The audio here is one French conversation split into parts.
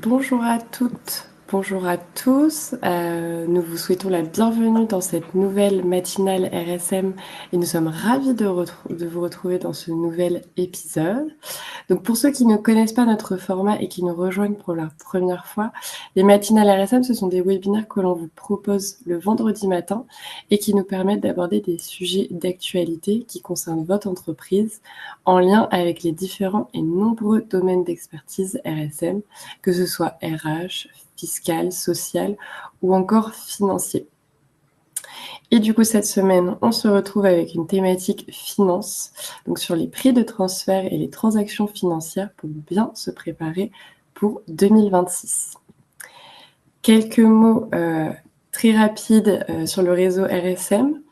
Bonjour à toutes, bonjour à tous. Nous vous souhaitons la bienvenue dans cette nouvelle matinale RSM et nous sommes ravis de vous retrouver dans ce nouvel épisode. Donc pour ceux qui ne connaissent pas notre format et qui nous rejoignent pour la première fois, les matinales RSM, ce sont des webinaires que l'on vous propose le vendredi matin et qui nous permettent d'aborder des sujets d'actualité qui concernent votre entreprise en lien avec les différents et nombreux domaines d'expertise RSM, que ce soit RH, fiscal, social ou encore financier. Et du coup, cette semaine, on se retrouve avec une thématique finance, donc sur les prix de transfert et les transactions financières pour bien se préparer pour 2026. Quelques mots très rapides sur le réseau RSM.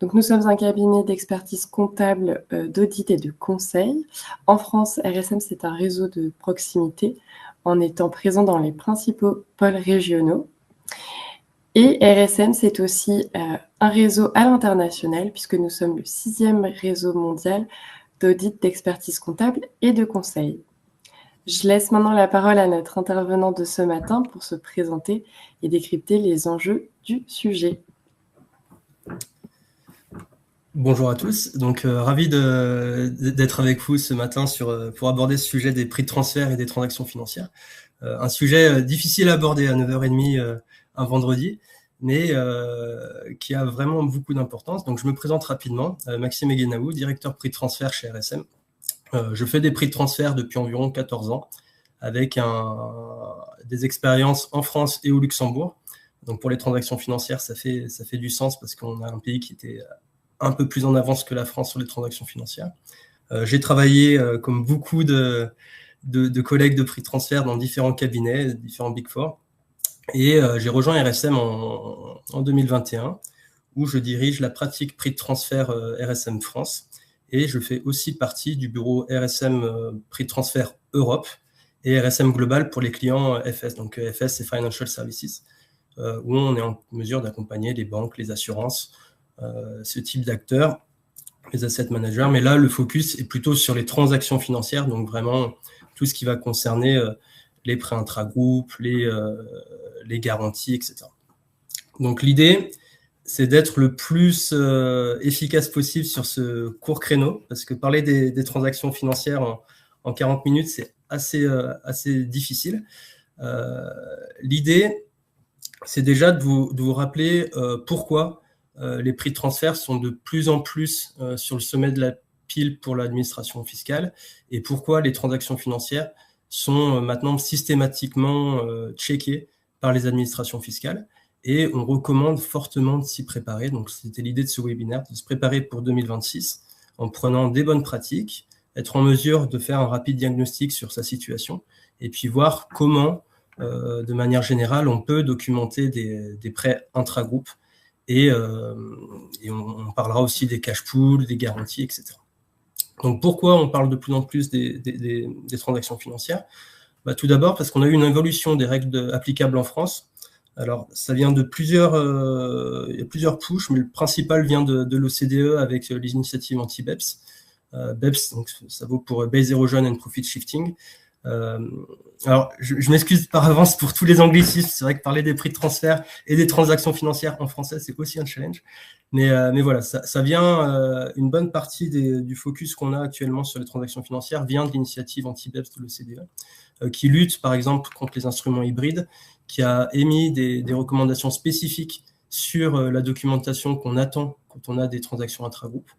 Donc, nous sommes un cabinet d'expertise comptable, d'audit et de conseil. En France, RSM, c'est un réseau de proximité en étant présent dans les principaux pôles régionaux. Et RSM, c'est aussi un réseau à l'international, puisque nous sommes le 6e réseau mondial d'audit, d'expertise comptable et de conseil. Je laisse maintenant la parole à notre intervenant de ce matin pour se présenter et décrypter les enjeux du sujet. Bonjour à tous, donc ravi d'être avec vous ce matin pour aborder ce sujet des prix de transfert et des transactions financières. Un sujet difficile à aborder à 9h30 un vendredi, mais qui a vraiment beaucoup d'importance. Donc je me présente rapidement, Maxime Eguenaou, directeur prix de transfert chez RSM. Je fais des prix de transfert depuis environ 14 ans, avec des expériences en France et au Luxembourg. Donc pour les transactions financières, ça fait du sens parce qu'on a un pays qui était un peu plus en avance que la France sur les transactions financières. J'ai travaillé, comme beaucoup de collègues de prix de transfert, dans différents cabinets, différents Big Four. Et j'ai rejoint RSM en 2021, où je dirige la pratique prix de transfert RSM France. Et je fais aussi partie du bureau RSM prix de transfert Europe et RSM Global pour les clients FS. Donc FS, c'est Financial Services, où on est en mesure d'accompagner les banques, les assurances, ce type d'acteurs, les asset managers. Mais là, le focus est plutôt sur les transactions financières, donc vraiment tout ce qui va concerner les prêts intra-groupes, les garanties, etc. Donc l'idée, c'est d'être le plus efficace possible sur ce court créneau, parce que parler des transactions financières en 40 minutes, c'est assez difficile. L'idée, c'est déjà de vous rappeler pourquoi les prix de transfert sont de plus en plus sur le sommet de la pile pour l'administration fiscale et pourquoi les transactions financières sont maintenant systématiquement checkées par les administrations fiscales. Et on recommande fortement de s'y préparer. Donc, c'était l'idée de ce webinaire, de se préparer pour 2026 en prenant des bonnes pratiques, être en mesure de faire un rapide diagnostic sur sa situation et puis voir comment, de manière générale, on peut documenter des prêts intra-groupes. Et on parlera aussi des cash pools, des garanties, etc. Donc, pourquoi on parle de plus en plus des transactions financières ? Tout d'abord, parce qu'on a eu une évolution des règles applicables en France. Alors, ça vient de il y a plusieurs pushes, mais le principal vient de l'OCDE avec les initiatives anti-BEPS. BEPS, donc ça vaut pour Base Erosion and Profit Shifting. Alors, je m'excuse par avance pour tous les anglicismes. C'est vrai que parler des prix de transfert et des transactions financières en français, c'est aussi un challenge. Mais voilà, ça vient, une bonne partie du focus qu'on a actuellement sur les transactions financières vient de l'initiative anti-BEPS de l'OCDE, qui lutte, par exemple, contre les instruments hybrides, qui a émis des recommandations spécifiques sur la documentation qu'on attend quand on a des transactions intra-groupes.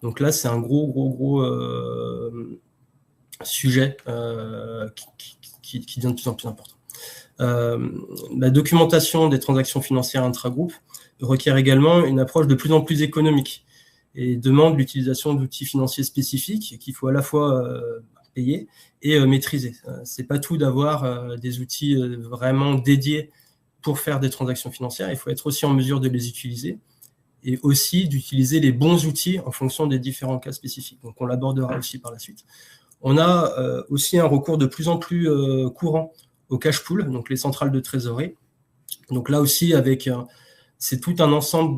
Donc là, c'est un gros sujet qui devient de plus en plus important. La documentation des transactions financières intra-groupes requiert également une approche de plus en plus économique et demande l'utilisation d'outils financiers spécifiques qu'il faut à la fois payer et maîtriser. C'est pas tout d'avoir des outils vraiment dédiés pour faire des transactions financières. Il faut être aussi en mesure de les utiliser et aussi d'utiliser les bons outils en fonction des différents cas spécifiques. Donc, on l'abordera aussi par la suite. On a aussi un recours de plus en plus courant au cash pool, donc les centrales de trésorerie. Donc là aussi, avec c'est tout un ensemble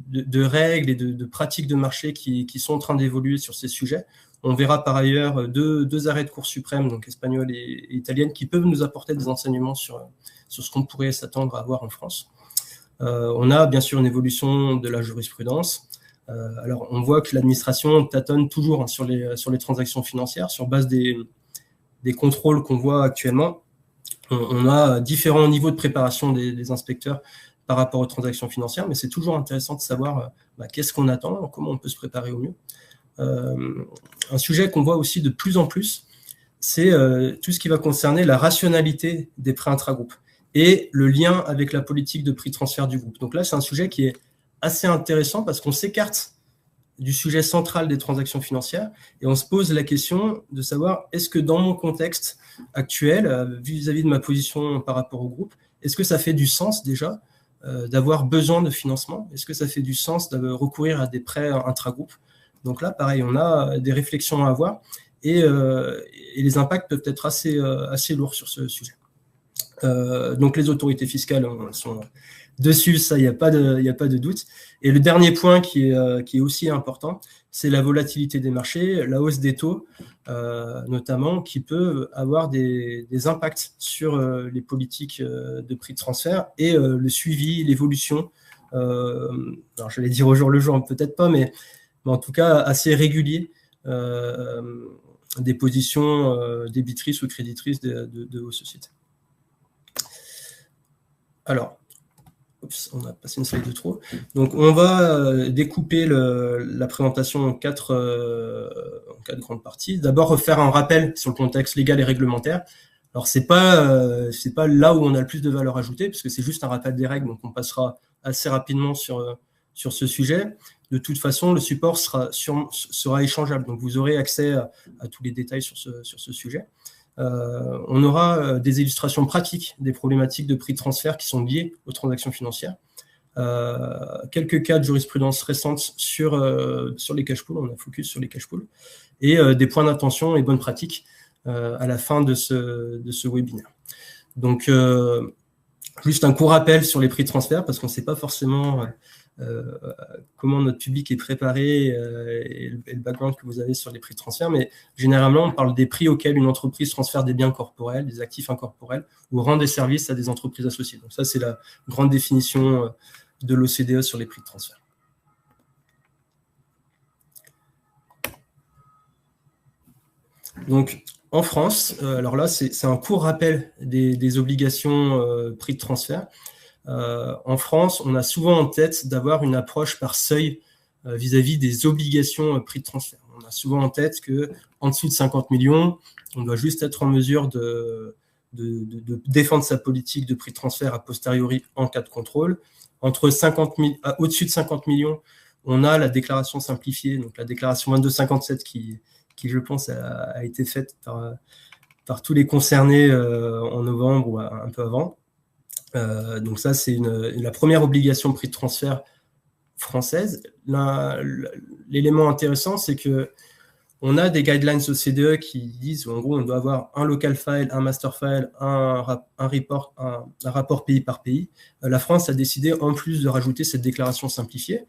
de règles et de pratiques de marché qui sont en train d'évoluer sur ces sujets. On verra par ailleurs deux arrêts de Cour suprême, donc espagnole et italienne, qui peuvent nous apporter des enseignements sur ce qu'on pourrait s'attendre à avoir en France. On a bien sûr une évolution de la jurisprudence. Alors, on voit que l'administration tâtonne toujours sur les transactions financières, sur base des contrôles qu'on voit actuellement. On a différents niveaux de préparation des inspecteurs par rapport aux transactions financières, mais c'est toujours intéressant de savoir qu'est-ce qu'on attend, comment on peut se préparer au mieux. Un sujet qu'on voit aussi de plus en plus, c'est tout ce qui va concerner la rationalité des prêts intragroupes et le lien avec la politique de prix de transfert du groupe. Donc là, c'est un sujet qui est assez intéressant parce qu'on s'écarte du sujet central des transactions financières et on se pose la question de savoir est-ce que dans mon contexte actuel, vis-à-vis de ma position par rapport au groupe, est-ce que ça fait du sens déjà d'avoir besoin de financement? Est-ce que ça fait du sens de recourir à des prêts intragroupes? Donc là, pareil, on a des réflexions à avoir et les impacts peuvent être assez lourds sur ce sujet. Donc les autorités fiscales sont dessus, ça, il n'y a pas de doute. Et le dernier point qui est aussi important, c'est la volatilité des marchés, la hausse des taux, notamment, qui peut avoir des impacts sur les politiques de prix de transfert et le suivi, l'évolution. Alors, j'allais dire au jour le jour, peut-être pas, mais en tout cas assez régulier des positions débitrices ou créditrices de vos sociétés. Alors, on a passé une slide de trop. Donc, on va découper la présentation en quatre grandes parties. D'abord, refaire un rappel sur le contexte légal et réglementaire. Alors, c'est pas là où on a le plus de valeur ajoutée, parce que c'est juste un rappel des règles, donc on passera assez rapidement sur ce sujet. De toute façon, le support sera échangeable, donc vous aurez accès à tous les détails sur ce sujet. On aura des illustrations pratiques des problématiques de prix de transfert qui sont liées aux transactions financières. Quelques cas de jurisprudence récentes sur les cash pools, on a focus sur les cash pools, et des points d'attention et bonnes pratiques à la fin de ce webinaire. Donc, juste un court rappel sur les prix de transfert, parce qu'on ne sait pas forcément comment notre public est préparé et le background que vous avez sur les prix de transfert, mais généralement, on parle des prix auxquels une entreprise transfère des biens corporels, des actifs incorporels, ou rend des services à des entreprises associées. Donc ça, c'est la grande définition de l'OCDE sur les prix de transfert. Donc, en France, alors là, c'est un court rappel des obligations prix de transfert. En France, on a souvent en tête d'avoir une approche par seuil vis-à-vis des obligations prix de transfert. On a souvent en tête qu'en dessous de 50 millions, on doit juste être en mesure de défendre sa politique de prix de transfert a posteriori en cas de contrôle. Au-dessus de 50 millions, on a la déclaration simplifiée, donc la déclaration 2257 qui je pense, a été faite par tous les concernés en novembre ou un peu avant. Donc ça, c'est la première obligation de prix de transfert française. L'élément intéressant, c'est que on a des guidelines OCDE qui disent, en gros, on doit avoir un local file, un master file, un rapport pays par pays. La France a décidé, en plus, de rajouter cette déclaration simplifiée.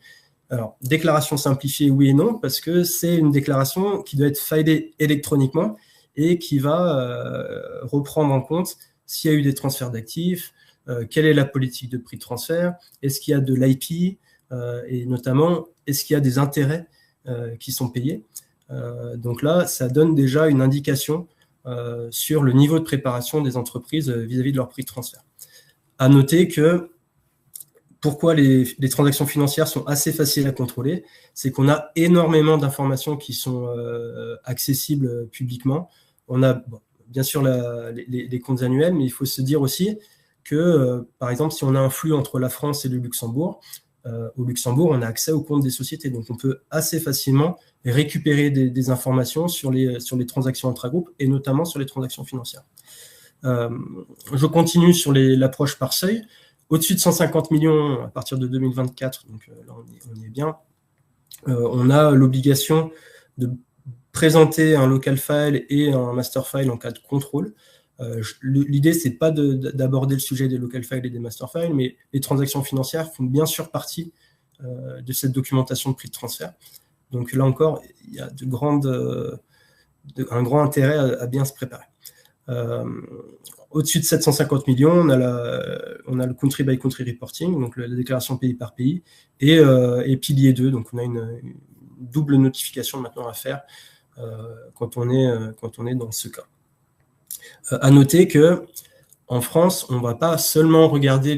Alors, déclaration simplifiée, oui et non, parce que c'est une déclaration qui doit être filée électroniquement et qui va reprendre en compte s'il y a eu des transferts d'actifs, quelle est la politique de prix de transfert, est-ce qu'il y a de l'IP, et notamment, est-ce qu'il y a des intérêts qui sont payés. Donc là, ça donne déjà une indication sur le niveau de préparation des entreprises vis-à-vis de leur prix de transfert. À noter que pourquoi les transactions financières sont assez faciles à contrôler, c'est qu'on a énormément d'informations qui sont accessibles publiquement. On a bien sûr les comptes annuels, mais il faut se dire aussi que, par exemple, si on a un flux entre la France et le Luxembourg, au Luxembourg, on a accès aux comptes des sociétés. Donc, on peut assez facilement récupérer des informations sur les transactions intragroupes et notamment sur les transactions financières. Je continue sur l'approche par seuil. Au-dessus de 150 millions à partir de 2024, donc là, on y est bien, on a l'obligation de présenter un local file et un master file en cas de contrôle. L'idée, c'est pas d'aborder le sujet des local files et des master files, mais les transactions financières font bien sûr partie de cette documentation de prix de transfert. Donc là encore, il y a un grand intérêt à bien se préparer. Au-dessus de 750 millions, on a le country by country reporting, donc la déclaration pays par pays, et pilier 2, donc on a une double notification maintenant à faire quand on est dans ce cas. À noter que en France, on ne va pas seulement regarder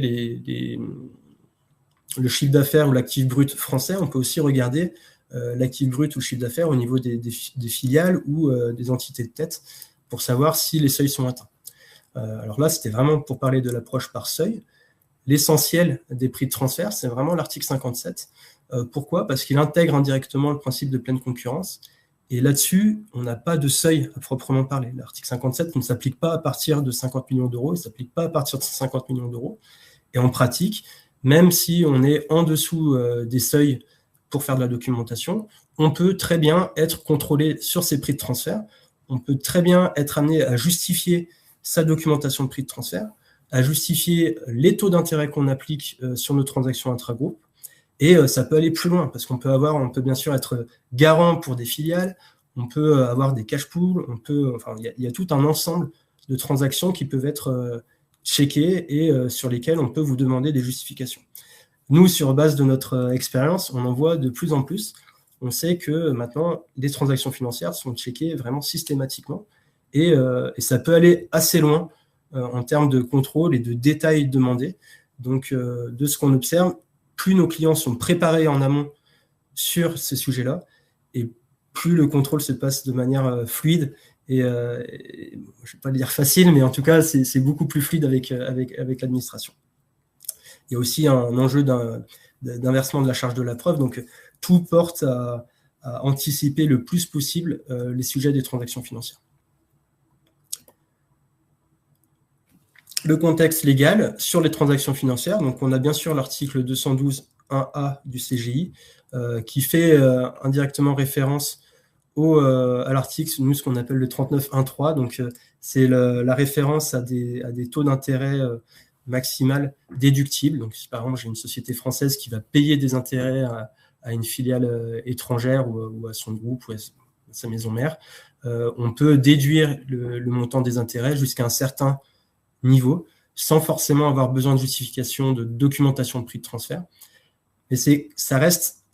le chiffre d'affaires ou l'actif brut français, on peut aussi regarder l'actif brut ou le chiffre d'affaires au niveau des filiales ou des entités de tête pour savoir si les seuils sont atteints. Alors là, c'était vraiment pour parler de l'approche par seuil. L'essentiel des prix de transfert, c'est vraiment l'article 57. Pourquoi ? Parce qu'il intègre indirectement le principe de pleine concurrence. Et là-dessus, on n'a pas de seuil à proprement parler. L'article 57 ne s'applique pas à partir de 50 millions d'euros, il ne s'applique pas à partir de 50 millions d'euros. Et en pratique, même si on est en dessous des seuils pour faire de la documentation, on peut très bien être contrôlé sur ces prix de transfert. On peut très bien être amené à justifier sa documentation de prix de transfert, à justifier les taux d'intérêt qu'on applique sur nos transactions intra-groupes. Et ça peut aller plus loin, parce qu'on peut bien sûr être garant pour des filiales, on peut avoir des cash pools, il y a tout un ensemble de transactions qui peuvent être checkées et sur lesquelles on peut vous demander des justifications. Nous, sur base de notre expérience, on en voit de plus en plus. On sait que maintenant, les transactions financières sont checkées vraiment systématiquement et ça peut aller assez loin en termes de contrôle et de détails demandés. Donc, de ce qu'on observe, plus nos clients sont préparés en amont sur ces sujets-là, et plus le contrôle se passe de manière fluide, et je ne vais pas le dire facile, mais en tout cas, c'est beaucoup plus fluide avec l'administration. Il y a aussi un enjeu d'inversement de la charge de la preuve, donc tout porte à anticiper le plus possible les sujets des transactions financières. Le contexte légal sur les transactions financières. Donc, on a bien sûr l'article 212.1a du CGI qui fait indirectement référence à l'article, nous, ce qu'on appelle le 39.1.3. Donc, c'est la référence à des taux d'intérêt maximal déductibles. Donc, si par exemple, j'ai une société française qui va payer des intérêts à une filiale étrangère ou à son groupe ou à sa maison mère, on peut déduire le montant des intérêts jusqu'à un certain niveau, sans forcément avoir besoin de justification, de documentation de prix de transfert. Mais ça reste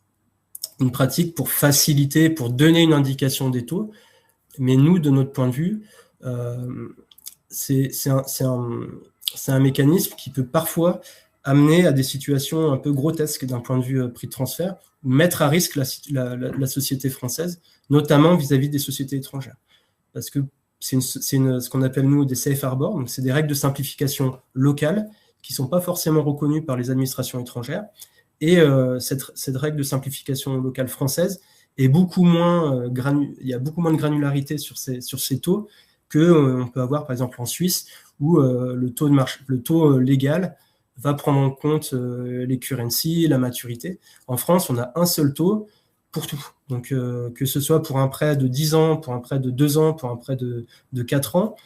une pratique pour faciliter, pour donner une indication des taux. Mais nous, de notre point de vue, c'est un mécanisme qui peut parfois amener à des situations un peu grotesques d'un point de vue prix de transfert, mettre à risque la société française, notamment vis-à-vis des sociétés étrangères. Parce que c'est ce qu'on appelle, nous, des safe harbors. Donc, c'est des règles de simplification locales qui ne sont pas forcément reconnues par les administrations étrangères. Et cette règle de simplification locale française est beaucoup moins il y a beaucoup moins de granularité sur ces taux qu'on peut avoir, par exemple, en Suisse, où le taux légal va prendre en compte les currencies, la maturité. En France, on a un seul taux pour tout. Donc, que ce soit pour un prêt de 10 ans, pour un prêt de 2 ans, pour un prêt de 4 ans,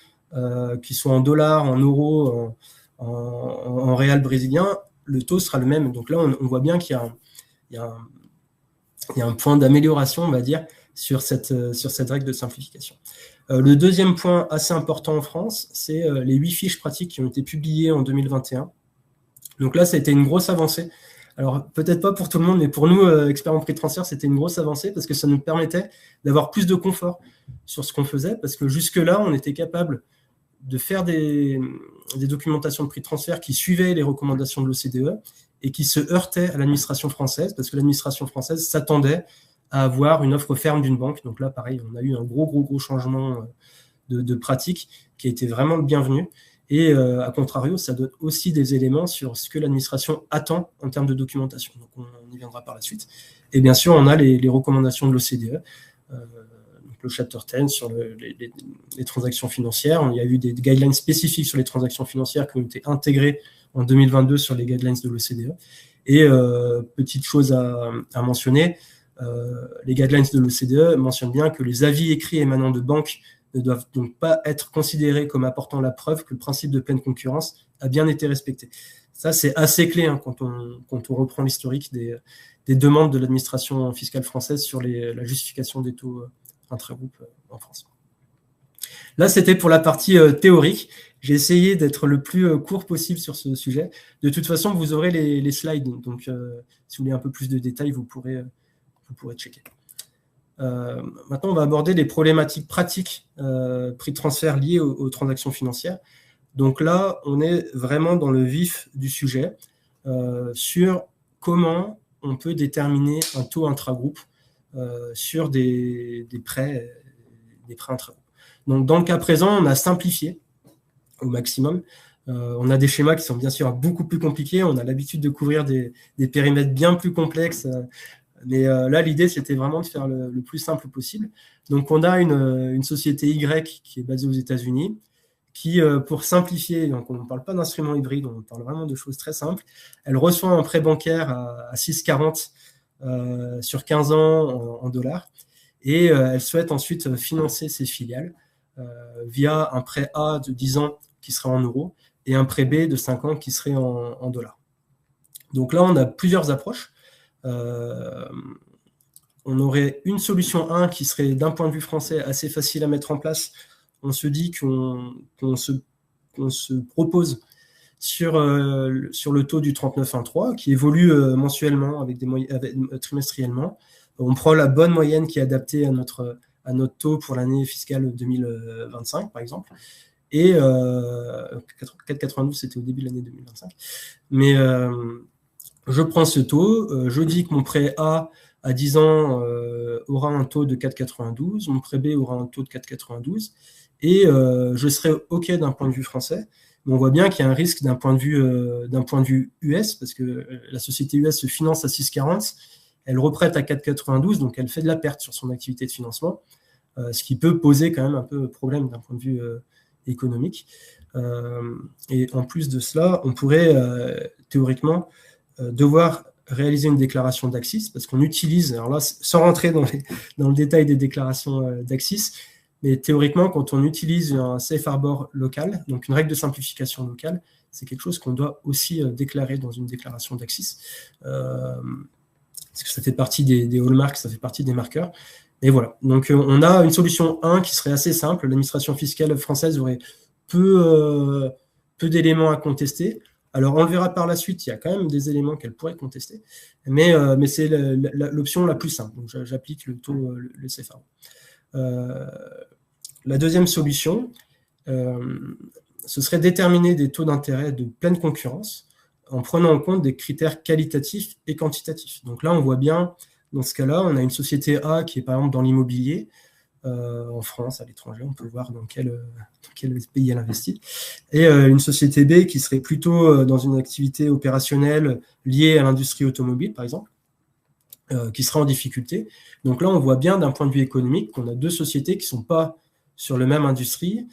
qui soit en dollars, en euros, en réal brésilien, le taux sera le même. Donc là, on voit bien qu'il y a un point d'amélioration, on va dire, sur cette règle de simplification. Le deuxième point assez important en France, c'est les 8 fiches pratiques qui ont été publiées en 2021. Donc là, ça a été une grosse avancée. Alors, peut-être pas pour tout le monde, mais pour nous, experts en prix de transfert, c'était une grosse avancée parce que ça nous permettait d'avoir plus de confort sur ce qu'on faisait, parce que jusque-là, on était capable de faire des documentations de prix de transfert qui suivaient les recommandations de l'OCDE et qui se heurtaient à l'administration française, parce que l'administration française s'attendait à avoir une offre ferme d'une banque. Donc là, pareil, on a eu un gros changement de pratique qui a été vraiment le bienvenu. Et à contrario, ça donne aussi des éléments sur ce que l'administration attend en termes de documentation. Donc, on y viendra par la suite. Et bien sûr, on a les recommandations de l'OCDE, donc le Chapter 10 sur les transactions financières. Il y a eu des guidelines spécifiques sur les transactions financières qui ont été intégrées en 2022 sur les guidelines de l'OCDE. Et petite chose à mentionner, les guidelines de l'OCDE mentionnent bien que les avis écrits émanant de banques ne doivent donc pas être considérés comme apportant la preuve que le principe de pleine concurrence a bien été respecté. Ça, c'est assez clé quand on reprend l'historique des demandes de l'administration fiscale française sur la justification des taux intragroupes en France. Là, c'était pour la partie théorique. J'ai essayé d'être le plus court possible sur ce sujet. De toute façon, vous aurez les slides. Donc, si vous voulez un peu plus de détails, vous pourrez checker. Maintenant, on va aborder les problématiques pratiques prix de transfert liées aux transactions financières. Donc là, on est vraiment dans le vif du sujet sur comment on peut déterminer un taux intragroupe sur des prêts intragroupe. Donc, dans le cas présent, on a simplifié au maximum. On a des schémas qui sont bien sûr beaucoup plus compliqués. On a l'habitude de couvrir des périmètres bien plus complexes. Mais là, l'idée, c'était vraiment de faire le plus simple possible. Donc, on a une société Y qui est basée aux États-Unis qui, pour simplifier, donc on ne parle pas d'instruments hybrides, on parle vraiment de choses très simples. Elle reçoit un prêt bancaire à 6,40 sur 15 ans en dollars. Et elle souhaite ensuite financer ses filiales via un prêt A de 10 ans qui serait en euros et un prêt B de 5 ans qui serait en dollars. Donc là, on a plusieurs approches. On aurait une solution 1 qui serait, d'un point de vue français, assez facile à mettre en place. On se dit qu'on se propose sur le taux du 39,13 qui évolue mensuellement trimestriellement. On prend la bonne moyenne qui est adaptée à notre taux pour l'année fiscale 2025, par exemple. Et 4,92, c'était au début de l'année 2025. Mais je prends ce taux, je dis que mon prêt A à 10 ans aura un taux de 4,92, mon prêt B aura un taux de 4,92, et je serai OK d'un point de vue français. Mais on voit bien qu'il y a un risque d'un point de vue US, parce que la société US se finance à 6,40, elle reprête à 4,92, donc elle fait de la perte sur son activité de financement, ce qui peut poser quand même un peu problème d'un point de vue économique. Et en plus de cela, on pourrait théoriquement devoir réaliser une déclaration d'Axis, parce qu'on utilise, alors là, sans rentrer dans le détail des déclarations d'Axis, mais théoriquement, quand on utilise un safe harbor local, donc une règle de simplification locale, c'est quelque chose qu'on doit aussi déclarer dans une déclaration d'Axis. Parce que ça fait partie des hallmarks, ça fait partie des marqueurs. Et voilà. Donc, on a une solution 1 qui serait assez simple. L'administration fiscale française aurait peu d'éléments à contester. Alors, on le verra par la suite, il y a quand même des éléments qu'elle pourrait contester, mais c'est l'option la plus simple. Donc, j'applique le taux, le CFA. La deuxième solution, ce serait déterminer des taux d'intérêt de pleine concurrence en prenant en compte des critères qualitatifs et quantitatifs. Donc là, on voit bien, dans ce cas-là, on a une société A qui est par exemple dans l'immobilier, en France, à l'étranger, on peut voir dans quel pays elle investit, et une société B qui serait plutôt dans une activité opérationnelle liée à l'industrie automobile, par exemple, qui sera en difficulté. Donc là, on voit bien d'un point de vue économique qu'on a deux sociétés qui ne sont pas sur le même industrie,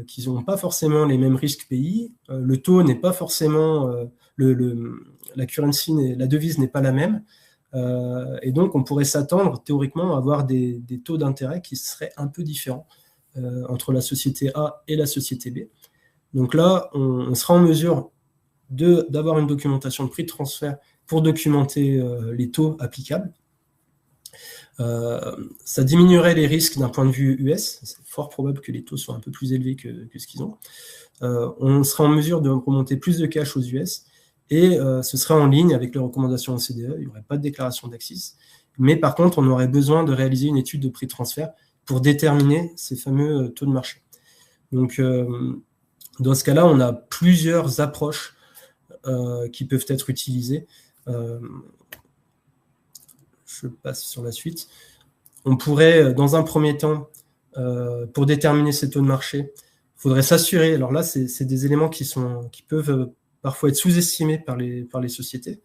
qui n'ont pas forcément les mêmes risques pays, le taux n'est pas forcément, la currency, la devise n'est pas la même, et donc on pourrait s'attendre théoriquement à avoir des taux d'intérêt qui seraient un peu différents entre la société A et la société B. Donc là, on sera en mesure d'avoir une documentation de prix de transfert pour documenter les taux applicables. Ça diminuerait les risques d'un point de vue US. C'est fort probable que les taux soient un peu plus élevés que ce qu'ils ont. On sera en mesure de remonter plus de cash aux US et ce serait en ligne avec les recommandations OCDE. Il n'y aurait pas de déclaration d'Axis. Mais par contre, on aurait besoin de réaliser une étude de prix de transfert pour déterminer ces fameux taux de marché. Donc, dans ce cas-là, on a plusieurs approches qui peuvent être utilisées. Je passe sur la suite. On pourrait, dans un premier temps, pour déterminer ces taux de marché, il faudrait s'assurer, alors là, c'est des éléments qui peuvent parfois être sous-estimés par les sociétés.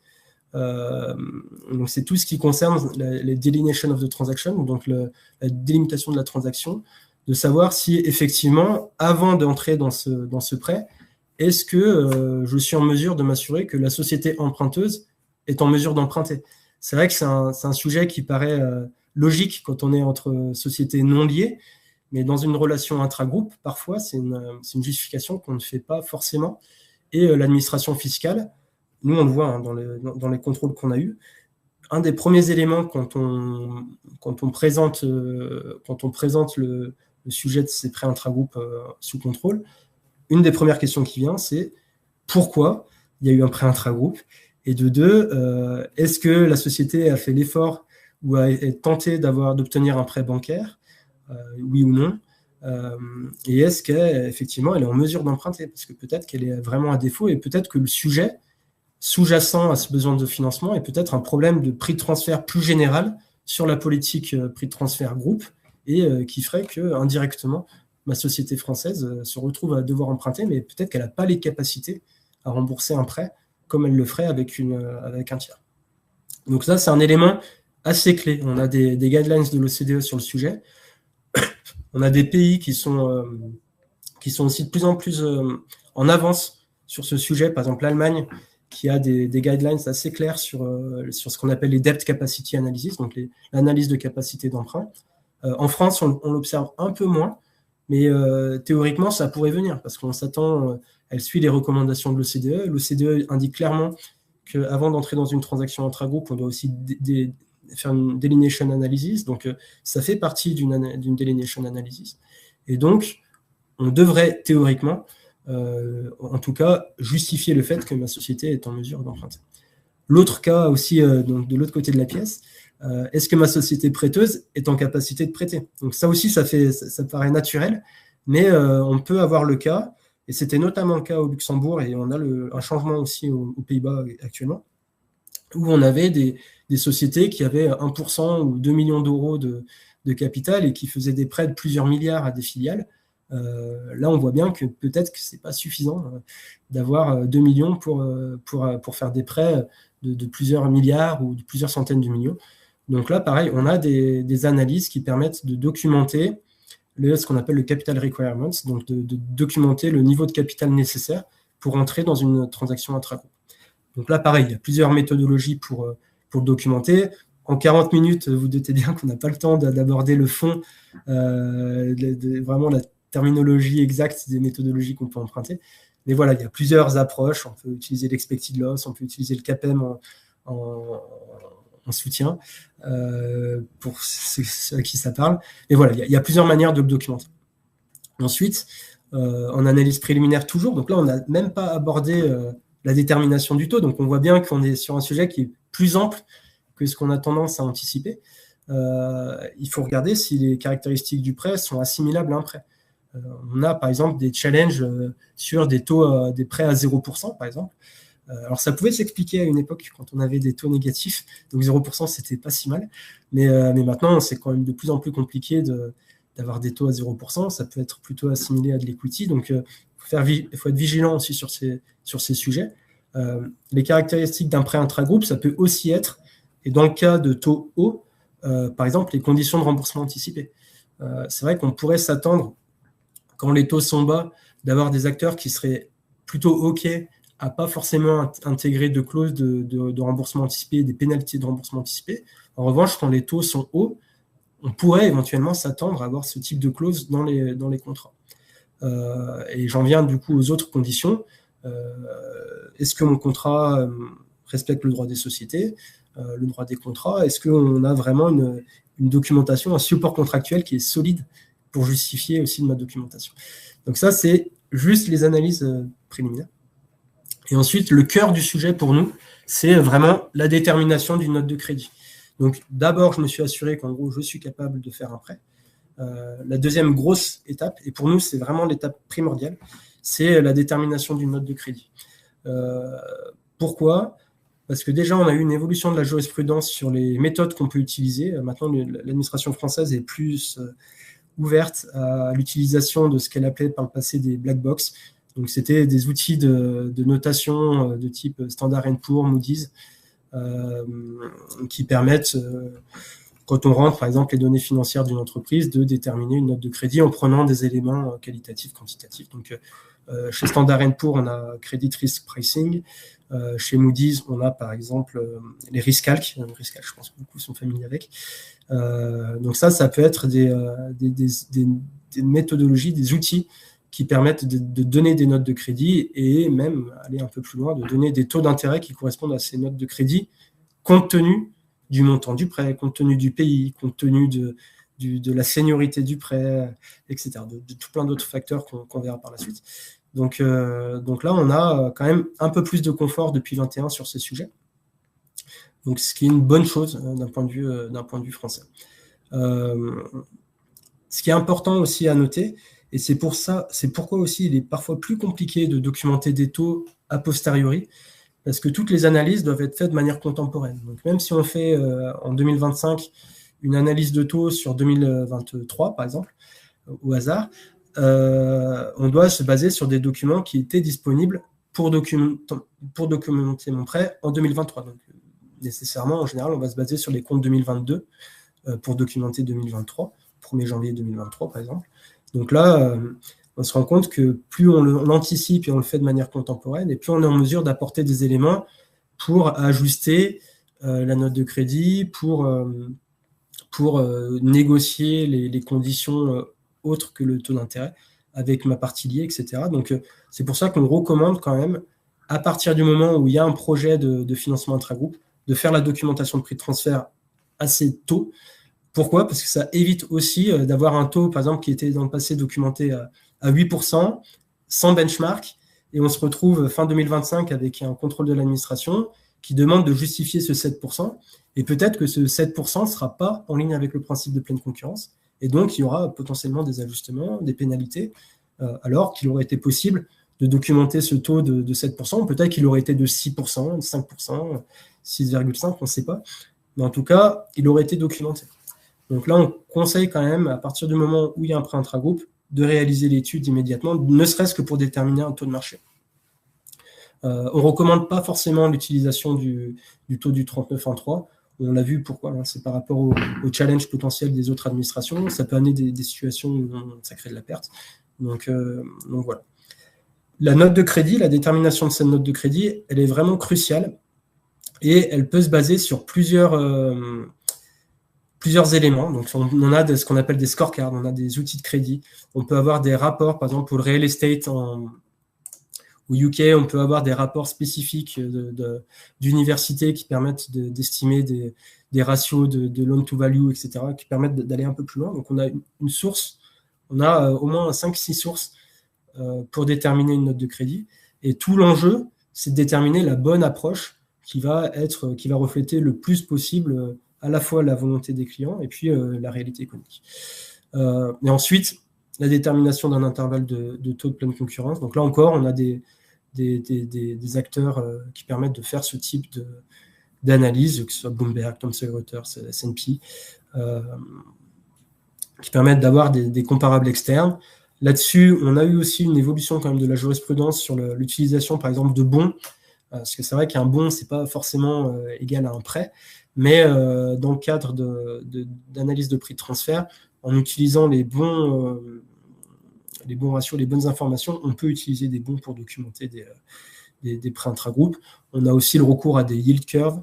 Donc, c'est tout ce qui concerne les delineation of the transaction, donc la délimitation de la transaction, de savoir si, effectivement, avant d'entrer dans ce prêt, est-ce que je suis en mesure de m'assurer que la société emprunteuse est en mesure d'emprunter. C'est vrai que c'est un sujet qui paraît logique quand on est entre sociétés non liées, mais dans une relation intragroupe, parfois, c'est une justification qu'on ne fait pas forcément. Et l'administration fiscale, nous, on le voit dans les contrôles qu'on a eus, un des premiers éléments quand on présente le sujet de ces prêts intragroupes sous contrôle, une des premières questions qui vient, c'est pourquoi il y a eu un prêt intragroupe, et de deux, est-ce que la société a fait l'effort ou a tenté d'obtenir un prêt bancaire, oui ou non, et est-ce qu'effectivement elle est en mesure d'emprunter, parce que peut-être qu'elle est vraiment à défaut, et peut-être que le sujet sous-jacent à ce besoin de financement est peut-être un problème de prix de transfert plus général sur la politique prix de transfert groupe, et qui ferait que indirectement ma société française se retrouve à devoir emprunter, mais peut-être qu'elle n'a pas les capacités à rembourser un prêt comme elle le ferait avec un tiers. Donc ça, c'est un élément assez clé. On a des guidelines de l'OCDE sur le sujet. On a des pays qui sont aussi de plus en plus en avance sur ce sujet. Par exemple, l'Allemagne, qui a des guidelines assez clairs sur ce qu'on appelle les debt capacity analysis, donc l'analyse de capacité d'emprunt. En France, on l'observe un peu moins, mais théoriquement, ça pourrait venir, parce qu'on s'attend, elle suit les recommandations de l'OCDE. L'OCDE indique clairement qu'avant d'entrer dans une transaction intragroupe, on doit aussi faire une delineation analysis, donc ça fait partie d'une delineation analysis. Et donc, on devrait théoriquement, en tout cas, justifier le fait que ma société est en mesure d'emprunter. L'autre cas aussi, donc de l'autre côté de la pièce, est-ce que ma société prêteuse est en capacité de prêter? Donc ça aussi, ça paraît naturel, mais on peut avoir le cas, et c'était notamment le cas au Luxembourg, et on a un changement aussi aux Pays-Bas actuellement, où on avait des sociétés qui avaient 1% ou 2 millions d'euros de capital et qui faisaient des prêts de plusieurs milliards à des filiales. Là, on voit bien que peut-être que ce n'est pas suffisant d'avoir 2 millions pour faire des prêts de plusieurs milliards ou de plusieurs centaines de millions. Donc là, pareil, on a des analyses qui permettent de documenter ce qu'on appelle le capital requirements, donc de documenter le niveau de capital nécessaire pour entrer dans une transaction intragroupe. Donc là, pareil, il y a plusieurs méthodologies pour le documenter. En 40 minutes, vous doutez bien qu'on n'a pas le temps d'aborder le fond, vraiment la terminologie exacte des méthodologies qu'on peut emprunter. Mais voilà, il y a plusieurs approches. On peut utiliser l'expected loss, on peut utiliser le CAPM en soutien pour ceux à qui ça parle. Mais voilà, il y a plusieurs manières de le documenter. Ensuite, en analyse préliminaire toujours, donc là, on n'a même pas abordé la détermination du taux. Donc, on voit bien qu'on est sur un sujet qui est plus ample que ce qu'on a tendance à anticiper. Il faut regarder si les caractéristiques du prêt sont assimilables à un prêt. On a, par exemple, des challenges sur des taux, des prêts à 0%, par exemple. Alors, ça pouvait s'expliquer à une époque quand on avait des taux négatifs. Donc, 0%, c'était pas si mal. Mais maintenant, c'est quand même de plus en plus compliqué d'avoir des taux à 0%. Ça peut être plutôt assimilé à de l'equity. Donc, il faut être vigilant aussi sur ces sujets. Les caractéristiques d'un prêt intragroupe, ça peut aussi être, et dans le cas de taux hauts, par exemple, les conditions de remboursement anticipé. C'est vrai qu'on pourrait s'attendre, quand les taux sont bas, d'avoir des acteurs qui seraient plutôt OK à pas forcément intégrer de clauses de remboursement anticipé, des pénalités de remboursement anticipé. En revanche, quand les taux sont hauts, on pourrait éventuellement s'attendre à avoir ce type de clause dans les contrats. Et j'en viens du coup aux autres conditions. Est-ce que mon contrat respecte le droit des sociétés, le droit des contrats? Est-ce qu'on a vraiment une documentation, un support contractuel qui est solide pour justifier aussi de ma documentation? Donc ça, c'est juste les analyses préliminaires. Et ensuite, le cœur du sujet pour nous, c'est vraiment la détermination d'une note de crédit. Donc d'abord, je me suis assuré qu'en gros, je suis capable de faire un prêt. La deuxième grosse étape, et pour nous, c'est vraiment l'étape primordiale, c'est la détermination d'une note de crédit. Pourquoi ? Parce que déjà, on a eu une évolution de la jurisprudence sur les méthodes qu'on peut utiliser. Maintenant, l'administration française est plus ouverte à l'utilisation de ce qu'elle appelait par le passé des black box. Donc, c'était des outils de notation de type Standard & Poor's, Moody's, qui permettent, quand on rentre, par exemple, les données financières d'une entreprise, de déterminer une note de crédit en prenant des éléments qualitatifs, quantitatifs. Donc, chez Standard & Poor's, on a Credit Risk Pricing. Chez Moody's, on a par exemple les RiskCalc. RiskCalc, je pense que beaucoup sont familiers avec. Donc ça peut être des méthodologies, des outils qui permettent de donner des notes de crédit et même, aller un peu plus loin, de donner des taux d'intérêt qui correspondent à ces notes de crédit, compte tenu du montant du prêt, compte tenu du pays, compte tenu de la seniorité du prêt, etc., de tout plein d'autres facteurs qu'on verra par la suite. Donc là, on a quand même un peu plus de confort depuis 2021 sur ces sujets. Donc, ce qui est une bonne chose d'un point de vue français. Ce qui est important aussi à noter, et c'est pourquoi aussi il est parfois plus compliqué de documenter des taux a posteriori, parce que toutes les analyses doivent être faites de manière contemporaine. Donc, même si on fait en 2025 une analyse de taux sur 2023, par exemple, au hasard, on doit se baser sur des documents qui étaient disponibles pour documenter mon prêt en 2023. Donc, nécessairement, en général, on va se baser sur les comptes 2022 pour documenter 2023, 1er janvier 2023, par exemple. Donc là, on se rend compte que plus on l'anticipe et on le fait de manière contemporaine, et plus on est en mesure d'apporter des éléments pour ajuster la note de crédit, pour négocier les conditions autres que le taux d'intérêt avec ma partie liée, etc. Donc, c'est pour ça qu'on recommande quand même, à partir du moment où il y a un projet de financement intragroupe, de faire la documentation de prix de transfert assez tôt. Pourquoi? Parce que ça évite aussi d'avoir un taux, par exemple, qui était dans le passé documenté à 8%, sans benchmark, et on se retrouve fin 2025 avec un contrôle de l'administration qui demande de justifier ce 7%, et peut-être que ce 7% ne sera pas en ligne avec le principe de pleine concurrence, et donc il y aura potentiellement des ajustements, des pénalités, alors qu'il aurait été possible de documenter ce taux de 7%, peut-être qu'il aurait été de 6%, de 5%, 6,5%, on ne sait pas, mais en tout cas, il aurait été documenté. Donc là, on conseille quand même, à partir du moment où il y a un prêt intragroupe, de réaliser l'étude immédiatement, ne serait-ce que pour déterminer un taux de marché. On ne recommande pas forcément l'utilisation du taux du 39,3. On l'a vu, pourquoi, hein, c'est par rapport au challenge potentiel des autres administrations. Ça peut amener des situations où ça crée de la perte. Donc voilà. La note de crédit, la détermination de cette note de crédit, elle est vraiment cruciale et elle peut se baser sur plusieurs éléments. Donc, on a ce qu'on appelle des scorecards, on a des outils de crédit. On peut avoir des rapports, par exemple, pour le real estate au UK, on peut avoir des rapports spécifiques d'universités qui permettent d'estimer des ratios de loan to value, etc., qui permettent d'aller un peu plus loin. Donc, on a une source, on a au moins 5-6 sources pour déterminer une note de crédit. Et tout l'enjeu, c'est de déterminer la bonne approche qui va refléter le plus possible à la fois la volonté des clients et puis la réalité économique. Et ensuite, la détermination d'un intervalle de taux de pleine concurrence. Donc là encore, on a des acteurs qui permettent de faire ce type d'analyse, que ce soit Bloomberg, Thomson Reuters, S&P, qui permettent d'avoir des comparables externes. Là-dessus, on a eu aussi une évolution quand même de la jurisprudence sur l'utilisation, par exemple, de bons, parce que c'est vrai qu'un bon, c'est pas forcément égal à un prêt, mais dans le cadre d'analyse de prix de transfert, en utilisant les bons ratios, les bonnes informations, on peut utiliser des bons pour documenter des prêts intragroupes. On a aussi le recours à des yield curves.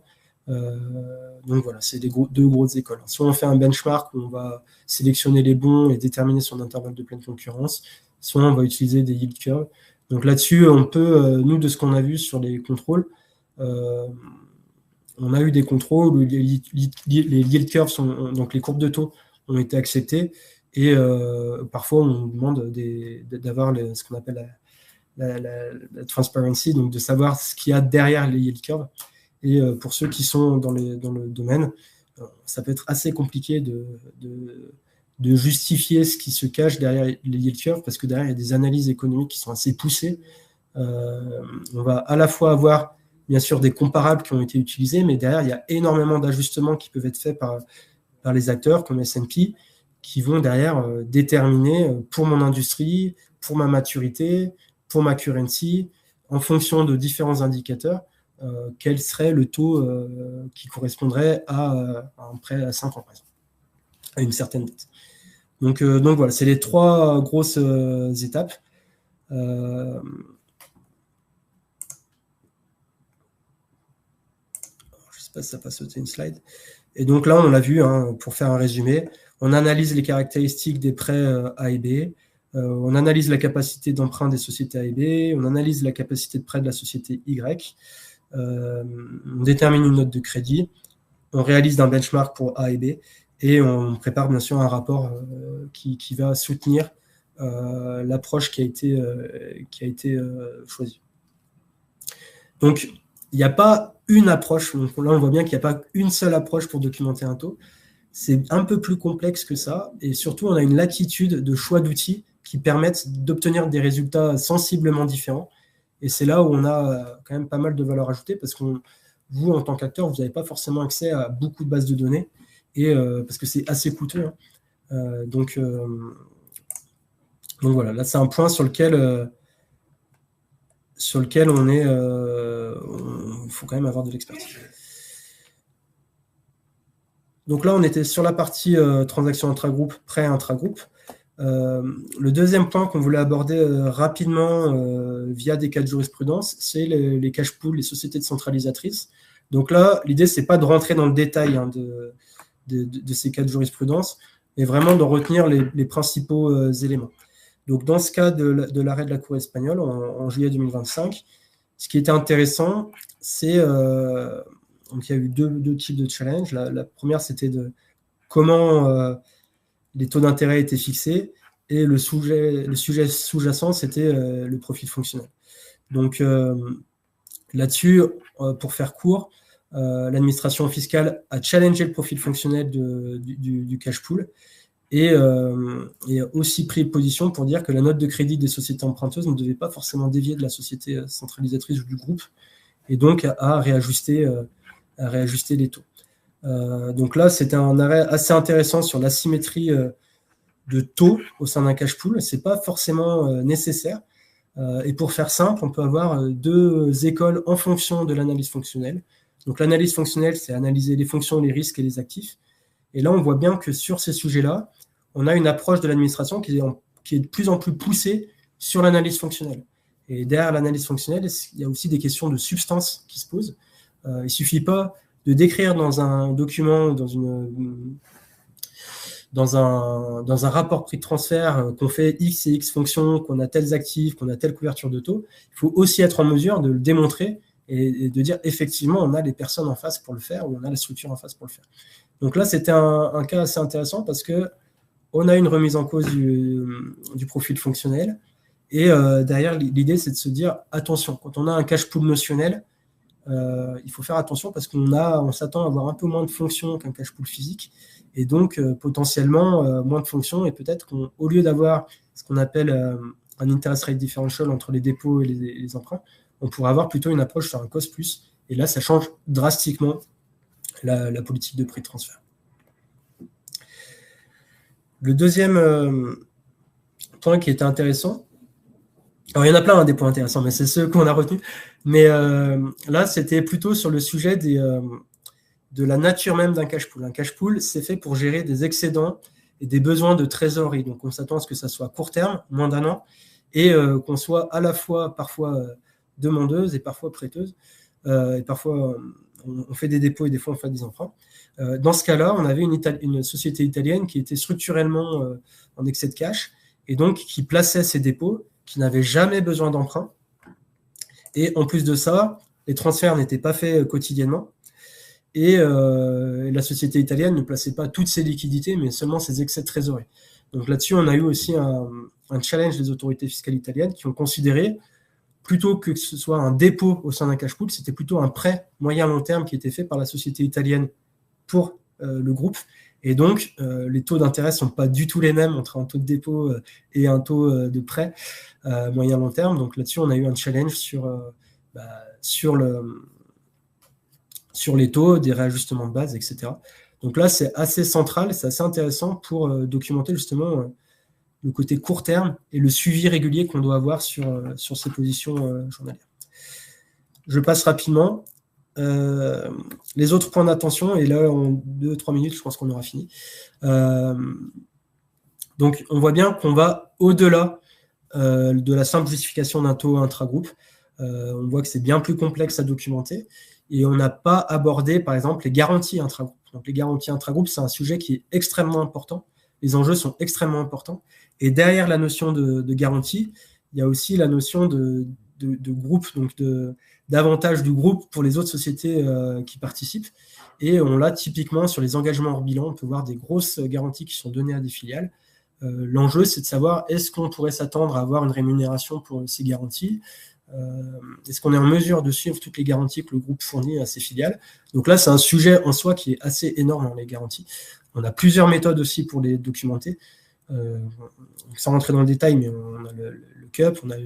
Donc voilà, c'est deux grosses écoles. Soit on fait un benchmark où on va sélectionner les bons et déterminer son intervalle de pleine concurrence, soit on va utiliser des yield curves. Donc là-dessus, on peut, nous, de ce qu'on a vu sur les contrôles, on a eu des contrôles où les yield curves, donc les courbes de taux, ont été acceptées, et parfois on demande d'avoir ce qu'on appelle la transparency, donc de savoir ce qu'il y a derrière les yield curves. Et pour ceux qui sont dans le domaine, ça peut être assez compliqué de justifier ce qui se cache derrière les yield curves, parce que derrière, il y a des analyses économiques qui sont assez poussées. On va à la fois avoir, bien sûr, des comparables qui ont été utilisés, mais derrière, il y a énormément d'ajustements qui peuvent être faits par les acteurs comme S&P, qui vont derrière déterminer pour mon industrie, pour ma maturité, pour ma currency, en fonction de différents indicateurs, quel serait le taux qui correspondrait à un prêt à 5 ans, par exemple, à une certaine date. Donc voilà, c'est les 3 grosses étapes. Je ne sais pas si ça va sauter une slide. Et donc là, on l'a vu, hein, pour faire un résumé, On analyse les caractéristiques des prêts A et B. On analyse la capacité d'emprunt des sociétés A et B. On analyse la capacité de prêt de la société Y. On détermine une note de crédit. On réalise un benchmark pour A et B. Et on prépare bien sûr un rapport qui va soutenir l'approche qui a été choisie. Donc, il n'y a pas une approche. Donc là, on voit bien qu'il n'y a pas une seule approche pour documenter un taux. C'est un peu plus complexe que ça. Et surtout, on a une latitude de choix d'outils qui permettent d'obtenir des résultats sensiblement différents. Et c'est là où on a quand même pas mal de valeur ajoutée parce que vous, en tant qu'acteur, vous n'avez pas forcément accès à beaucoup de bases de données et parce que c'est assez coûteux. Hein. Donc voilà, là, c'est un point sur lequel on est... il faut quand même avoir de l'expertise. Donc là, on était sur la partie transaction intragroupe, prêt intragroupe. Le deuxième point qu'on voulait aborder rapidement via des cas de jurisprudence, c'est les cash pools, les sociétés centralisatrices. Donc là, l'idée, c'est pas de rentrer dans le détail de ces cas de jurisprudence, mais vraiment de retenir les principaux éléments. Donc dans ce cas de l'arrêt de la Cour espagnole en juillet 2025, ce qui était intéressant, c'est donc il y a eu deux types de challenges. La première, c'était de comment les taux d'intérêt étaient fixés, et le sujet sous-jacent, c'était le profil fonctionnel. Donc là-dessus, pour faire court, l'administration fiscale a challengé le profil fonctionnel du cash pool et a aussi pris position pour dire que la note de crédit des sociétés emprunteuses ne devait pas forcément dévier de la société centralisatrice ou du groupe, et donc à réajuster les taux. Donc là, c'était un arrêt assez intéressant sur l'asymétrie de taux au sein d'un cash pool. Ce n'est pas forcément nécessaire. Et pour faire simple, on peut avoir deux écoles en fonction de l'analyse fonctionnelle. Donc l'analyse fonctionnelle, c'est analyser les fonctions, les risques et les actifs. Et là, on voit bien que sur ces sujets-là, on a une approche de l'administration qui est de plus en plus poussée sur l'analyse fonctionnelle. Et derrière l'analyse fonctionnelle, il y a aussi des questions de substance qui se posent. Il ne suffit pas de décrire dans un document, dans un rapport prix de transfert qu'on fait X et X fonctions, qu'on a tels actifs, qu'on a telle couverture de taux. Il faut aussi être en mesure de le démontrer et de dire effectivement on a les personnes en face pour le faire ou on a la structure en face pour le faire. Donc là, c'était un cas assez intéressant parce qu'on a une remise en cause du profil fonctionnel et derrière, l'idée, c'est de se dire attention, quand on a un cash pool notionnel, il faut faire attention parce qu'on s'attend à avoir un peu moins de fonctions qu'un cash pool physique et donc potentiellement moins de fonctions et peut-être qu'au lieu d'avoir ce qu'on appelle un interest rate differential entre les dépôts et les emprunts, on pourrait avoir plutôt une approche sur un cost plus et là ça change drastiquement la politique de prix de transfert. Le deuxième point qui était intéressant, alors il y en a plein des points intéressants, mais c'est ceux qu'on a retenus. Mais là, c'était plutôt sur le sujet de la nature même d'un cash pool. Un cash pool, c'est fait pour gérer des excédents et des besoins de trésorerie. Donc, on s'attend à ce que ça soit court terme, moins d'1 an, et qu'on soit à la fois parfois demandeuse et parfois prêteuse. Et parfois, on fait des dépôts et des fois, on fait des emprunts. Dans ce cas-là, on avait une société italienne qui était structurellement en excès de cash et donc qui plaçait ses dépôts, qui n'avaient jamais besoin d'emprunt. Et en plus de ça, les transferts n'étaient pas faits quotidiennement. Et la société italienne ne plaçait pas toutes ses liquidités, mais seulement ses excès de trésorerie. Donc là-dessus, on a eu aussi un challenge des autorités fiscales italiennes qui ont considéré, plutôt que ce soit un dépôt au sein d'un cash pool, c'était plutôt un prêt moyen-long terme qui était fait par la société italienne pour le groupe. Et donc, les taux d'intérêt ne sont pas du tout les mêmes entre un taux de dépôt et un taux de prêt moyen-long terme. Donc là-dessus, on a eu un challenge sur les taux, des réajustements de base, etc. Donc là, c'est assez central, c'est assez intéressant pour documenter justement le côté court terme et le suivi régulier qu'on doit avoir sur ces positions journalières. Je passe rapidement. Les autres points d'attention, et là, en 2-3 minutes, je pense qu'on aura fini. Donc, on voit bien qu'on va au-delà de la simple justification d'un taux intragroupe. On voit que c'est bien plus complexe à documenter. Et on n'a pas abordé, par exemple, les garanties intragroupes. Donc, les garanties intragroupes, c'est un sujet qui est extrêmement important les enjeux sont extrêmement importants. Et derrière la notion de garantie, il y a aussi la notion de groupe, donc d'avantage du groupe pour les autres sociétés qui participent. Et on l'a typiquement sur les engagements hors bilan, on peut voir des grosses garanties qui sont données à des filiales. L'enjeu, c'est de savoir est-ce qu'on pourrait s'attendre à avoir une rémunération pour ces garanties. Est-ce qu'on est en mesure de suivre toutes les garanties que le groupe fournit à ses filiales? Donc là, c'est un sujet en soi qui est assez énorme, les garanties. On a plusieurs méthodes aussi pour les documenter. Sans rentrer dans le détail, mais on a le CUP, on a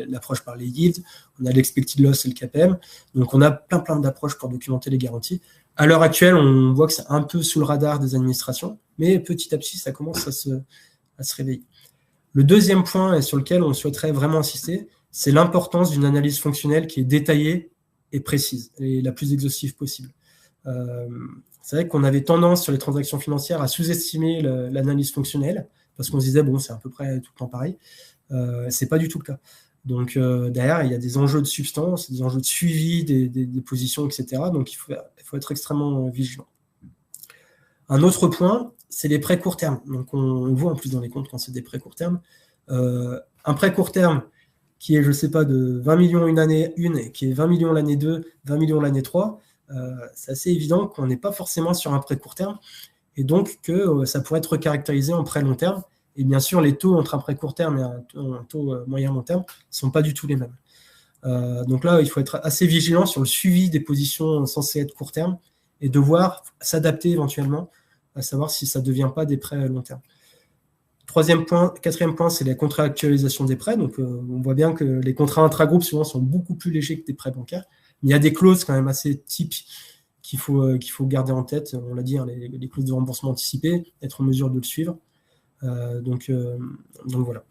l'approche par les yields, on a l'expected loss et le KPM. Donc on a plein d'approches pour documenter les garanties. À l'heure actuelle, on voit que c'est un peu sous le radar des administrations, mais petit à petit, ça commence à se réveiller. Le deuxième point, et sur lequel on souhaiterait vraiment insister, c'est l'importance d'une analyse fonctionnelle qui est détaillée et précise, et la plus exhaustive possible. C'est vrai qu'on avait tendance sur les transactions financières à sous-estimer l'analyse fonctionnelle, parce qu'on se disait, bon, c'est à peu près tout le temps pareil. C'est pas du tout le cas. Donc, derrière, il y a des enjeux de substance, des enjeux de suivi des positions, etc. Donc, il faut être extrêmement vigilant. Un autre point, c'est les prêts court terme. Donc, on voit en plus dans les comptes quand c'est des prêts court terme. Un prêt court terme qui est, je ne sais pas, de 20 millions une année 1, qui est 20 millions l'année 2, 20 millions l'année 3, c'est assez évident qu'on n'est pas forcément sur un prêt court terme et donc que ça pourrait être recaractérisé en prêt long terme. Et bien sûr, les taux entre un prêt court terme et un taux moyen long terme ne sont pas du tout les mêmes. Donc là, il faut être assez vigilant sur le suivi des positions censées être court terme et devoir s'adapter éventuellement, à savoir si ça ne devient pas des prêts long terme. Quatrième point, c'est la contractualisation des prêts. Donc, on voit bien que les contrats intragroupes souvent sont beaucoup plus légers que des prêts bancaires. Mais il y a des clauses quand même assez typiques qu'il faut garder en tête. On l'a dit, hein, les clauses de remboursement anticipé, être en mesure de le suivre. Donc voilà.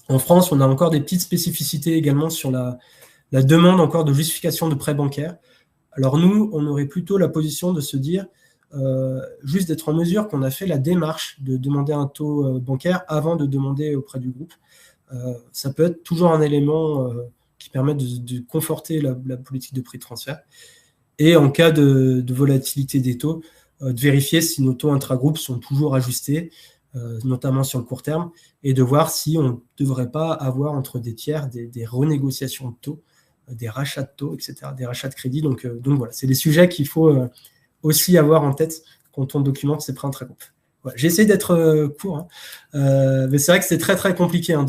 En France, on a encore des petites spécificités également sur la demande encore de justification de prêts bancaires. Alors nous, on aurait plutôt la position de se dire juste d'être en mesure qu'on a fait la démarche de demander un taux bancaire avant de demander auprès du groupe. Ça peut être toujours un élément qui permet de conforter la politique de prix de transfert. Et en cas de volatilité des taux, de vérifier si nos taux intragroupes sont toujours ajustés, notamment sur le court terme, et de voir si on ne devrait pas avoir entre des tiers des renégociations de taux, des rachats de taux, etc., des rachats de crédit. Donc voilà, c'est des sujets qu'il faut aussi avoir en tête quand on documente ces prêts intragroupes. Voilà, j'ai essayé d'être court, hein, mais c'est vrai que c'est très très compliqué hein,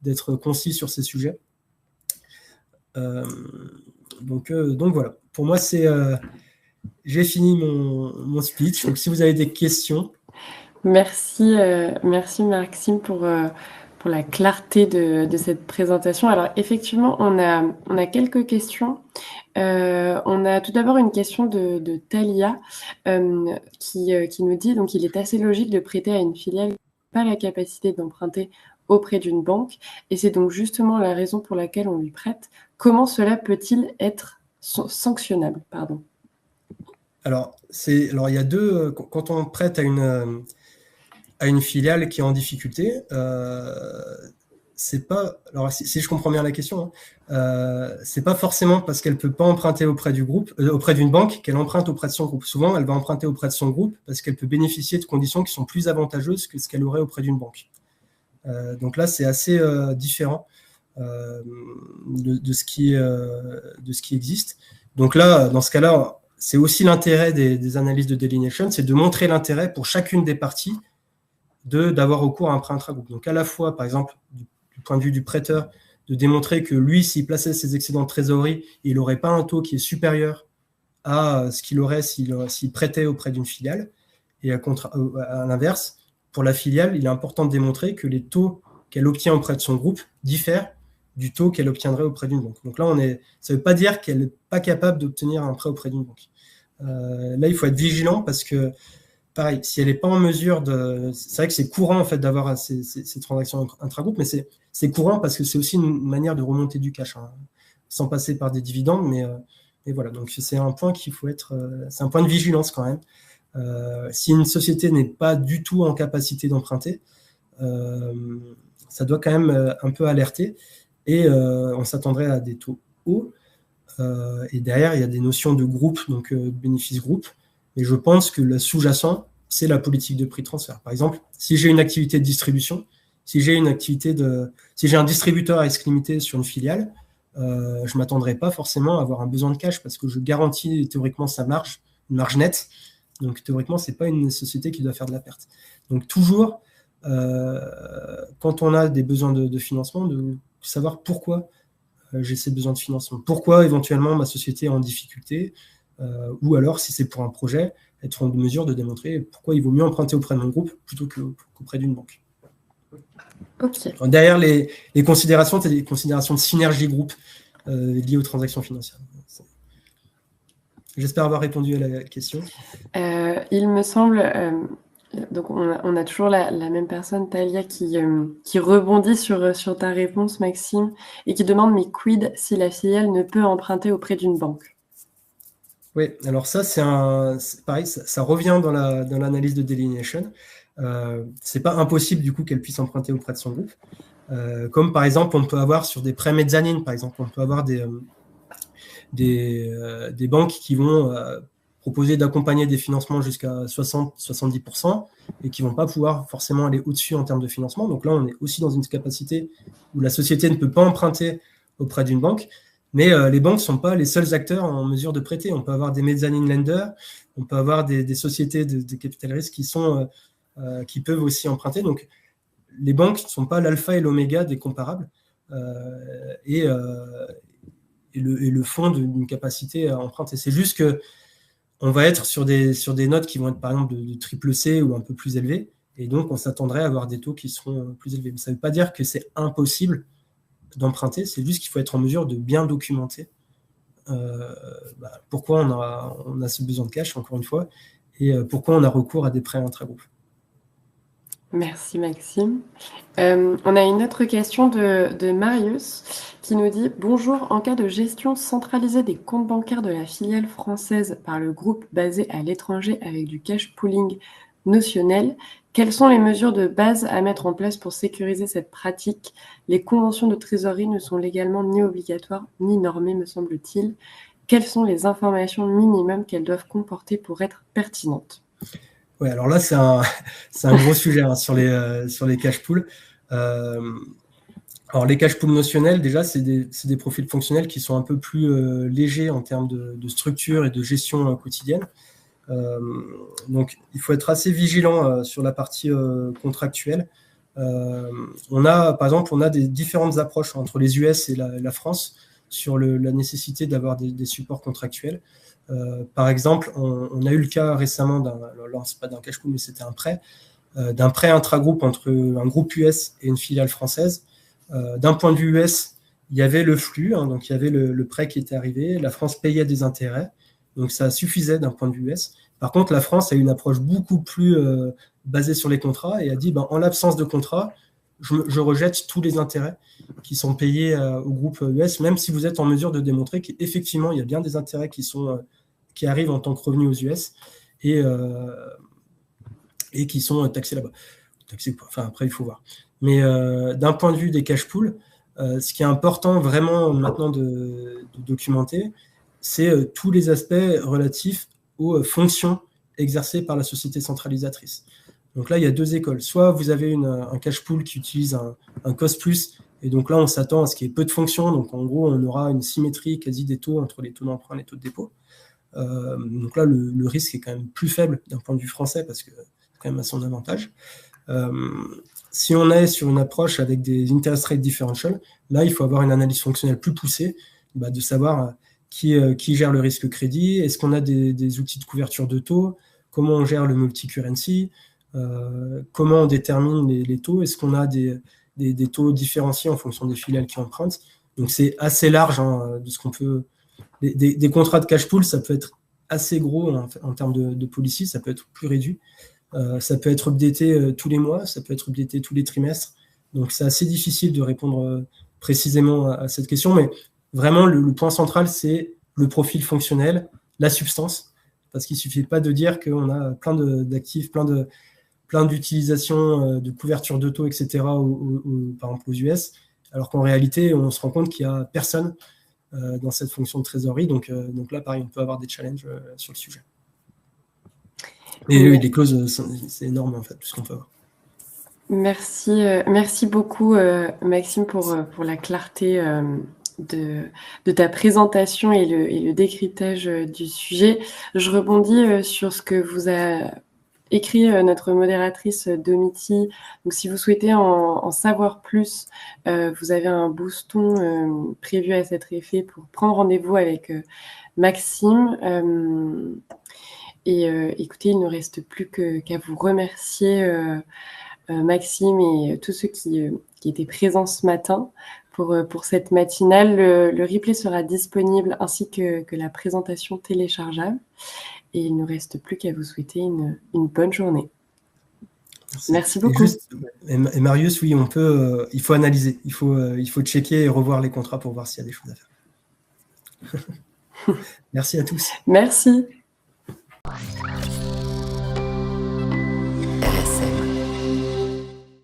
d'être concis sur ces sujets. Donc voilà, pour moi j'ai fini mon speech. Donc si vous avez des questions. Merci Maxime pour la clarté de cette présentation. Alors effectivement, on a quelques questions. On a tout d'abord une question de Thalia qui nous dit donc il est assez logique de prêter à une filiale qui n'a pas la capacité d'emprunter auprès d'une banque et c'est donc justement la raison pour laquelle on lui prête. Comment cela peut-il être sanctionnable? Pardon. Alors il y a deux quand on prête à une filiale qui est en difficulté, c'est pas. Alors si je comprends bien la question, c'est pas forcément parce qu'elle peut pas emprunter auprès du groupe, auprès d'une banque, qu'elle emprunte auprès de son groupe. Souvent, elle va emprunter auprès de son groupe parce qu'elle peut bénéficier de conditions qui sont plus avantageuses que ce qu'elle aurait auprès d'une banque. Donc là, c'est assez différent de ce qui existe. Donc là, dans ce cas-là, c'est aussi l'intérêt des analyses de delineation, c'est de montrer l'intérêt pour chacune des parties d'avoir recours à un prêt intragroupe. Donc à la fois, par exemple, du point de vue du prêteur, de démontrer que lui, s'il plaçait ses excédents de trésorerie, il n'aurait pas un taux qui est supérieur à ce qu'il aurait s'il prêtait auprès d'une filiale. Et à l'inverse, pour la filiale, il est important de démontrer que les taux qu'elle obtient auprès de son groupe diffèrent du taux qu'elle obtiendrait auprès d'une banque. Donc là, ça ne veut pas dire qu'elle n'est pas capable d'obtenir un prêt auprès d'une banque. Là, il faut être vigilant parce que, pareil, si elle n'est pas en mesure de... C'est vrai que c'est courant, en fait, d'avoir ces transactions intragroupes, mais c'est courant parce que c'est aussi une manière de remonter du cash, hein, sans passer par des dividendes, mais voilà. Donc, c'est un point qu'il faut être... c'est un point de vigilance, quand même. Si une société n'est pas du tout en capacité d'emprunter, ça doit quand même un peu alerter et on s'attendrait à des taux hauts. Et derrière, il y a des notions de groupe, donc bénéfice groupe. Et je pense que le sous-jacent, c'est la politique de prix de transfert. Par exemple, si j'ai une activité de distribution, si j'ai un distributeur à risque limité sur une filiale, je ne m'attendrai pas forcément à avoir un besoin de cash parce que je garantis théoriquement sa marge, une marge nette. Donc théoriquement, ce n'est pas une société qui doit faire de la perte. Donc toujours, quand on a des besoins de financement, de savoir pourquoi j'ai ces besoins de financement. Pourquoi éventuellement ma société est en difficulté, ou alors si c'est pour un projet, être en mesure de démontrer pourquoi il vaut mieux emprunter auprès de mon groupe plutôt qu'auprès d'une banque. Okay. Derrière les considérations, c'est des considérations de synergie groupe liées aux transactions financières. J'espère avoir répondu à la question. Il me semble, donc on a toujours la même personne, Talia, qui rebondit sur ta réponse, Maxime, et qui demande, mais quid si la filiale ne peut emprunter auprès d'une banque? Oui, alors ça, c'est pareil, ça revient dans l'analyse de delineation. C'est pas impossible du coup qu'elle puisse emprunter auprès de son groupe. Comme par exemple, on peut avoir sur des prêts mezzanine, par exemple, on peut avoir des banques qui vont proposer d'accompagner des financements jusqu'à 60-70% et qui ne vont pas pouvoir forcément aller au-dessus en termes de financement. Donc là, on est aussi dans une capacité où la société ne peut pas emprunter auprès d'une banque. Mais les banques ne sont pas les seuls acteurs en mesure de prêter. On peut avoir des mezzanine lenders, on peut avoir des sociétés de capital risque qui peuvent aussi emprunter. Donc, les banques ne sont pas l'alpha et l'oméga des comparables et le fond d'une capacité à emprunter. C'est juste qu'on va être sur des notes qui vont être par exemple de triple C ou un peu plus élevées. Et donc, on s'attendrait à avoir des taux qui seront plus élevés. Mais ça ne veut pas dire que c'est impossible d'emprunter, c'est juste qu'il faut être en mesure de bien documenter pourquoi on a ce besoin de cash, encore une fois, et pourquoi on a recours à des prêts intra-groupes. Merci Maxime. On a une autre question de Marius qui nous dit « Bonjour, en cas de gestion centralisée des comptes bancaires de la filiale française par le groupe basé à l'étranger avec du cash pooling notionnel, quelles sont les mesures de base à mettre en place pour sécuriser cette pratique? Les conventions de trésorerie ne sont légalement ni obligatoires ni normées, me semble-t-il. Quelles sont les informations minimum qu'elles doivent comporter pour être pertinentes ?» Oui, alors là, c'est un gros sujet sur les cash pools. Alors, les cash pools notionnels, déjà, c'est des profils fonctionnels qui sont un peu plus légers en termes de structure et de gestion quotidienne. Donc, il faut être assez vigilant sur la partie contractuelle. Par exemple, on a des différentes approches entre les US et la France sur la nécessité d'avoir des supports contractuels. Par exemple, on a eu le cas récemment c'est pas d'un cash pool, mais c'était d'un prêt intragroupe entre un groupe US et une filiale française. D'un point de vue US, il y avait le flux, donc il y avait le prêt qui était arrivé, la France payait des intérêts, donc ça suffisait d'un point de vue US. Par contre, la France a eu une approche beaucoup plus basée sur les contrats et a dit, en l'absence de contrat, je rejette tous les intérêts qui sont payés au groupe US, même si vous êtes en mesure de démontrer qu'effectivement, il y a bien des intérêts qui arrivent en tant que revenus aux US et qui sont taxés là-bas. Après, il faut voir. Mais d'un point de vue des cash pools, ce qui est important vraiment maintenant de documenter, c'est tous les aspects relatifs aux fonctions exercées par la société centralisatrice. Donc là, il y a deux écoles. Soit vous avez un cash pool qui utilise un cost plus, et donc là, on s'attend à ce qu'il y ait peu de fonctions. Donc en gros, on aura une symétrie quasi des taux entre les taux d'emprunt et les taux de dépôt. Donc là, le risque est quand même plus faible d'un point de vue français parce que c'est quand même à son avantage. Si on est sur une approche avec des interest rate differential, là, il faut avoir une analyse fonctionnelle plus poussée, de savoir qui gère le risque crédit, est-ce qu'on a des outils de couverture de taux, comment on gère le multi-currency, comment on détermine les taux, est-ce qu'on a des taux différenciés en fonction des filiales qui empruntent. Donc c'est assez large de ce qu'on peut... Des contrats de cash pool, ça peut être assez gros en termes de policy, ça peut être plus réduit. Ça peut être updaté tous les mois, ça peut être updaté tous les trimestres. Donc, c'est assez difficile de répondre précisément à cette question. Mais vraiment, le point central, c'est le profil fonctionnel, la substance. Parce qu'il ne suffit pas de dire qu'on a plein d'actifs, plein d'utilisations de couverture de taux, etc., par exemple aux US. Alors qu'en réalité, on se rend compte qu'il n'y a personne dans cette fonction de trésorerie. Donc là, pareil, on peut avoir des challenges sur le sujet. Et les clauses, c'est énorme en fait, tout ce qu'on peut avoir. Merci beaucoup, Maxime, pour la clarté de ta présentation et le décryptage du sujet. Je rebondis sur ce que vous a écrit notre modératrice Domiti. Donc, si vous souhaitez en savoir plus, vous avez un booston prévu à cet effet pour prendre rendez-vous avec Maxime. Écoutez, il ne reste plus qu'à vous remercier, Maxime et tous ceux qui étaient présents ce matin pour cette matinale. Le replay sera disponible ainsi que la présentation téléchargeable. Et il ne nous reste plus qu'à vous souhaiter une bonne journée. Merci beaucoup. Et Marius, oui, il faut analyser, il faut checker et revoir les contrats pour voir s'il y a des choses à faire. Merci à tous. Merci.